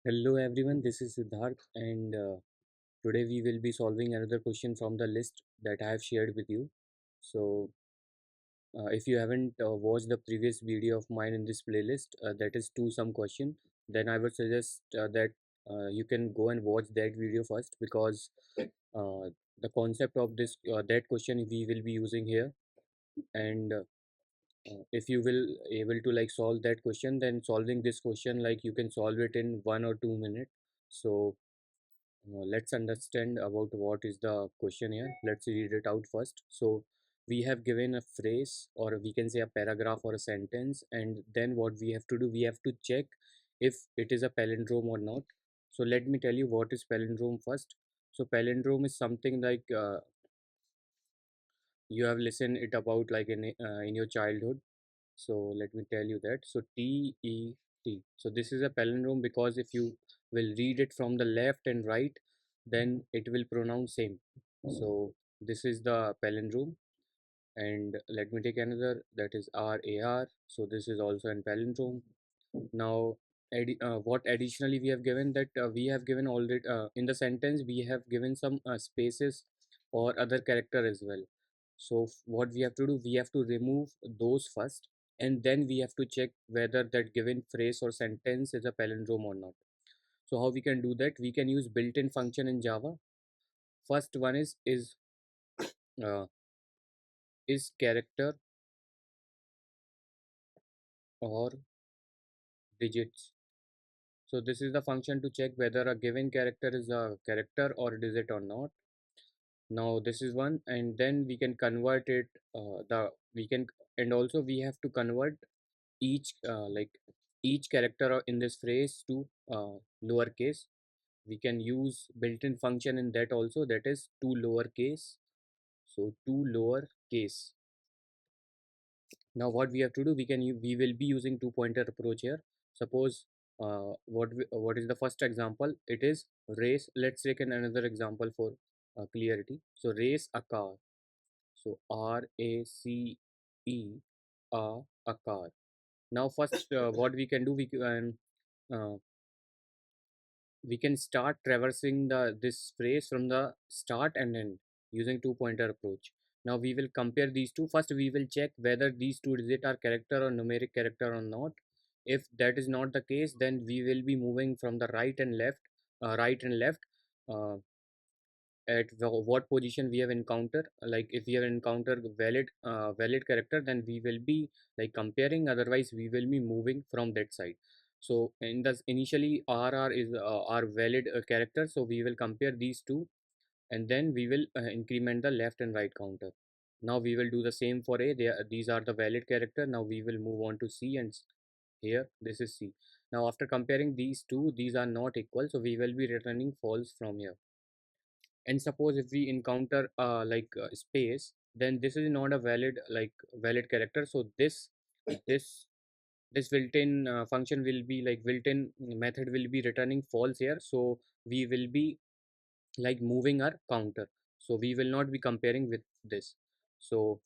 Hello everyone, this is Siddharth and today we will be solving another question from the list that I have shared with you. So if you haven't watched the previous video of mine in this playlist, that is two sum question, then I would suggest that you can go and watch that video first because the concept of this that question we will be using here. And if you will able to like solve that question, then solving this question like you can solve it in 1 or 2 minutes. So let's understand about what is the question here. Let's read it out first. So we have given a phrase, or we can say a paragraph or a sentence, and then what we have to do, we have to check if it is a palindrome or not. So let me tell you what is palindrome first. So palindrome is something like you have listened it about like in your childhood. So let me tell you that. So TET. So this is a palindrome because if you will read it from the left and right, then it will pronounce same. So this is the palindrome. And let me take another, that is RAR. So this is also an palindrome. Now, what additionally we have given, that we have given already in the sentence we have given some spaces or other character as well. So what we have to do, we have to remove those first, and then we have to check whether that given phrase or sentence is a palindrome or not. So how we can do that? We can use built-in function in Java. First one uh, is character or digits. So this is the function to check whether a given character is a character or digit or not. Now this is one, and then we can convert it. The we can And also we have to convert each each character in this phrase to lowercase. We can use built-in function in that also, that is to lowercase. So to lowercase. Now what we have to do, we will be using two pointer approach here. Suppose what is the first example? It is race. Let's take another example for clarity. So race a car. So RACE a car. Now first what we can do, uh, we can start traversing the this phrase from the start and end using two pointer approach. Now we will compare these two. First we will check whether these two digits are character or numeric character or not. If that is not the case, then we will be moving from the right and left uh, at what position we have encountered. Like if we have encountered valid character, then we will be like comparing, otherwise we will be moving from that side. So in the initially RR is our valid character, so we will compare these two, and then we will increment the left and right counter. Now we will do the same for A. These are the valid character. Now we will move on to C, and here this is C. Now after comparing these two, these are not equal, so we will be returning false from here. And suppose if we encounter space, then this is not a valid character. So this this built-in function will be like built-in method will be returning false here. So we will be like moving our counter, so we will not be comparing with this. So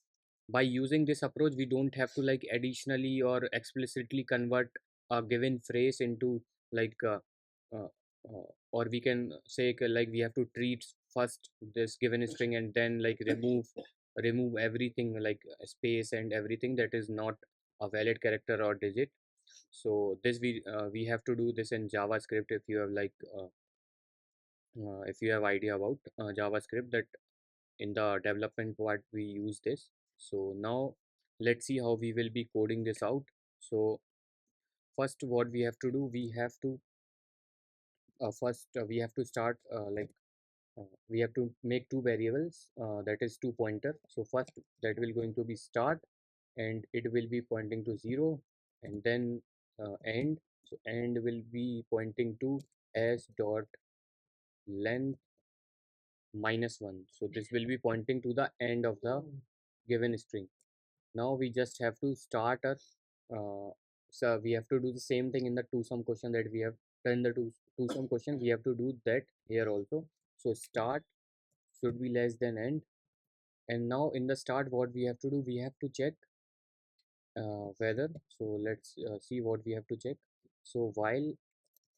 by using this approach, we don't have to like additionally or explicitly convert a given phrase into like uh, or we can say like we have to treat first this given string and then like remove everything like space and everything that is not a valid character or digit. So this we have to do this in JavaScript. If you have idea about JavaScript, that in the development part we use this. So now let's see how we will be coding this out. So first what we have to do, we have to start we have to make two variables, that is two pointer. So first that will going to be start, and it will be pointing to 0, and then end. So end will be pointing to s dot length -1. So this will be pointing to the end of the given string. Now we just have to start our so we have to do the same thing in the two sum question that we have done. The two sum question, we have to do that here also. So start should be less than end. And now in the start, what we have to do, we have to check whether. So let's see what we have to check. So while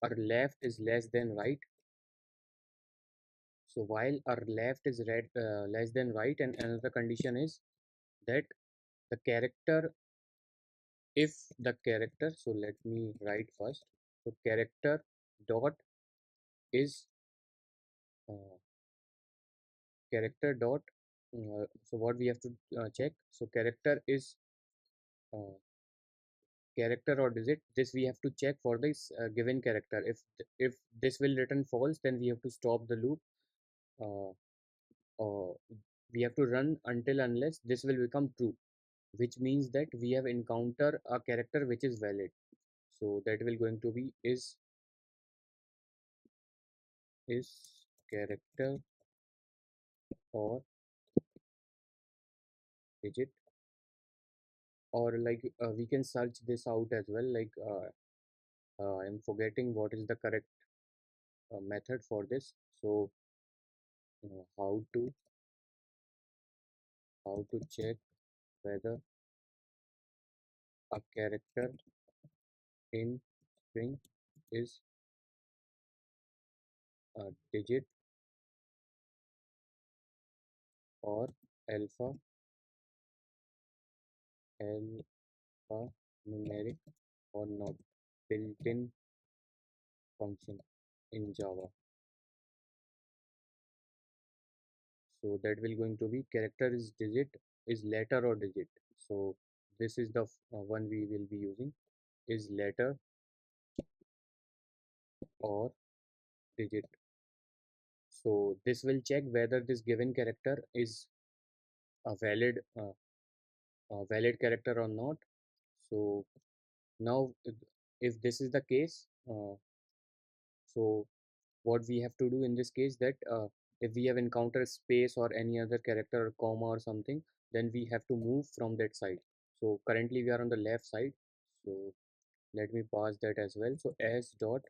our left is less than right. So while our left is less than right, and another condition is that the character, if the character, so let me write first. So character dot is uh, character dot. So what we have to check. So uh, character or digit. This we have to check for this given character. If this will return false, then we have to stop the loop. Uh, uh, we have to run until unless this will become true, which means that we have encountered a character which is valid. So that will going to be is character or digit, or like we can search this out as well, like I'm forgetting what is the correct method for this. So how to check whether a character in string is a digit or alpha alphanumeric or not. Built-in function in Java. So that will going to be character is digit, is letter or digit. So this is the one we will be using, is letter or digit. So this will check whether this given character is a valid character or not. So now if this is the case, so what we have to do in this case, that if we have encountered space or any other character or comma or something, then we have to move from that side. So currently we are on the left side, so let me pass that as well. So s dot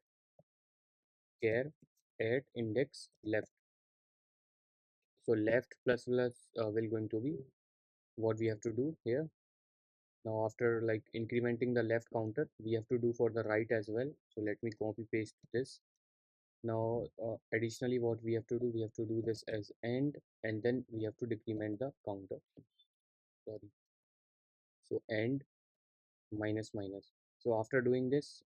char at index left. So left plus plus will going to be what we have to do here. Now after like incrementing the left counter, we have to do for the right as well. So let me copy paste this. Now additionally what we have to do, we have to do this as end, and then we have to decrement the counter. Sorry. So end minus minus. So after doing this,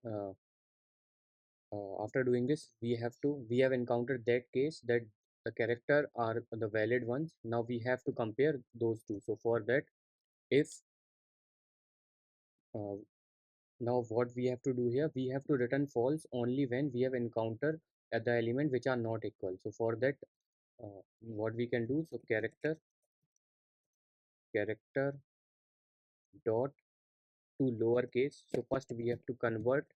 we have encountered that case that the character are the valid ones. Now we have to compare those two. So for that, if uh, now what we have to do here, we have to return false only when we have encountered the element which are not equal. So for that, what we can do, so character dot to lowercase. So first we have to convert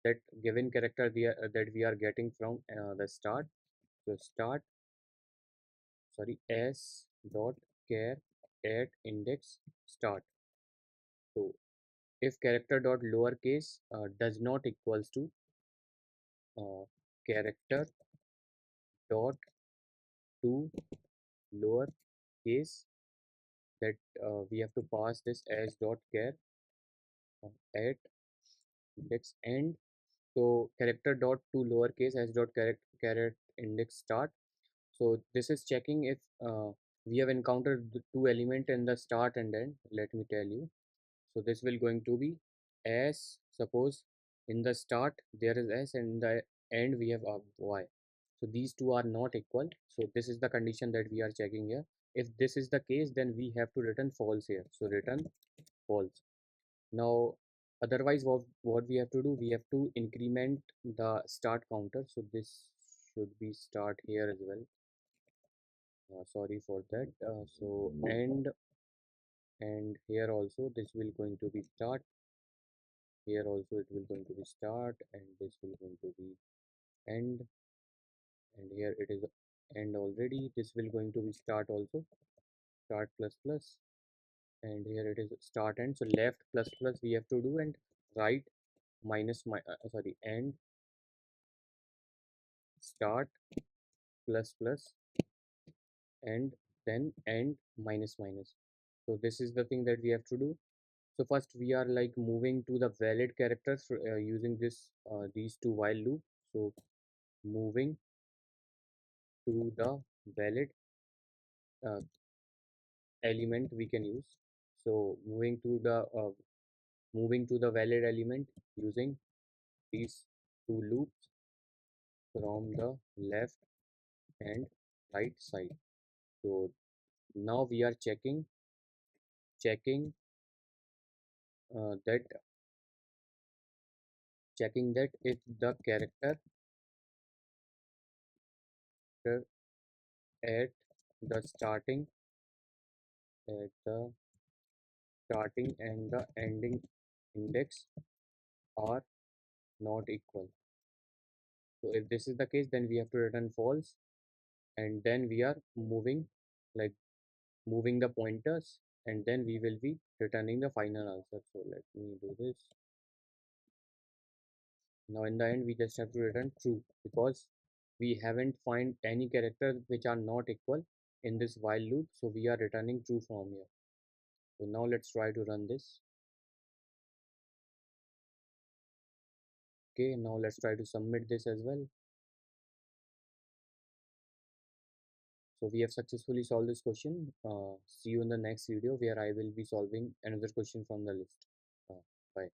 that given character that we are getting from the start. So start, sorry, s dot char at index start. So if character dot lowercase does not equals to character dot to lower case, that we have to pass this as dot char at index end. So character dot to lowercase as dot character index start. So this is checking if we have encountered the two element in the start and end. Let me tell you. So this will going to be as, suppose in the start there is s and in the end we have y. So these two are not equal. So this is the condition that we are checking here. If this is the case, then we have to return false here. So return false. Now otherwise what we have to do, we have to increment the start counter. So this should be start here as well. Sorry for that. So end, and here also this will going to be start. Here also it will going to be start, and this will going to be end, and here it is end already. This will going to be start also, start plus plus, and here it is start end. So left plus plus we have to do, and right minus my sorry, end start plus plus, and then end minus minus. So this is the thing that we have to do. So first we are like moving to the valid characters using this these two while loop. So moving to the valid uh, element we can use. So moving to the valid element using these two loops from the left and right side. So now we are checking that if the character at the at the starting and the ending index are not equal. So if this is the case, then we have to return false, and then we are like moving the pointers, and then we will be returning the final answer. So let me do this. Now in the end, we just have to return true because we haven't find any characters which are not equal in this while loop. So we are returning true from here. So now let's try to run this. Okay, now let's try to submit this as well. So we have successfully solved this question. See you in the next video where I will be solving another question from the list. Bye.